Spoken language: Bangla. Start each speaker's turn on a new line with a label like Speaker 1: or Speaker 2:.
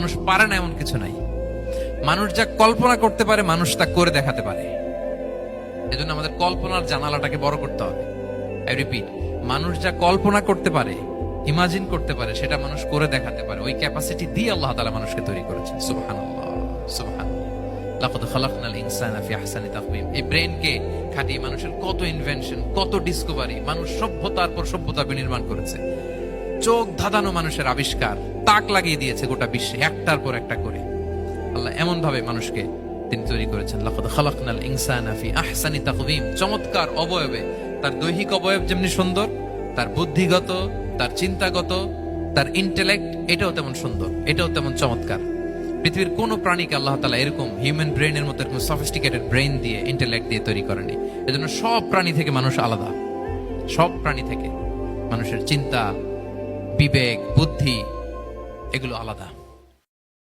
Speaker 1: মানুষ পারে না এমন কিছু নাই। মানুষ যা কল্পনা করতে পারে মানুষ তা করে দেখাতে পারে। এজন্য আমাদের কল্পনার জানালাটাকে বড় করতে হবে। আই রিপিট, মানুষ যা কল্পনা করতে পারে, ইমাজিন করতে পারে, সেটা মানুষ করে দেখাতে পারে। ওই ক্যাপাসিটি দিয়ে আল্লাহ তাআলা মানুষকে তৈরি করেছেন। সুবহানাল্লাহ, সুবহানাল্লাহ। লাকাদ খালাকনাল ইনসানা ফি আহসানি তাকওয়িম। এই ব্রেনকে খাটিয়ে মানুষের কত ইনভেনশন, কত ডিসকভারি, মানুষ সভ্যতার পর সভ্যতা বিনির্মাণ করেছে। চোখ ধাঁধানো মানুষের আবিষ্কার তাক লাগিয়ে দিয়েছে গোটা বিশ্বে, একটার পর একটা করে। আল্লাহ এমন ভাবে মানুষকে তিনি তৈরি করেছেন। লাকাদ খালাকনাল ইনসানা ফি আহসানি তাকওয়িম। চমৎকার অবয়বে, তার দৈহিক অবয়ব যেমনি সুন্দর, তার বুদ্ধিগত, তার চিন্তাগত, তার ইন্টেলেক্ট, এটাও তেমন সুন্দর, এটাও তেমন চমৎকার। পৃথিবীর কোন প্রাণীকে আল্লাহ তাআলা এরকম হিউম্যান ব্রেনের মতো এরকম সফিস্টিকেটেড ব্রেন দিয়ে, ইন্টেলেক্ট দিয়ে তৈরি করেনি। এজন্য সব প্রাণী থেকে মানুষ আলাদা। সব প্রাণী থেকে মানুষের চিন্তা, বিবেক, বুদ্ধি এগুলো আলাদা।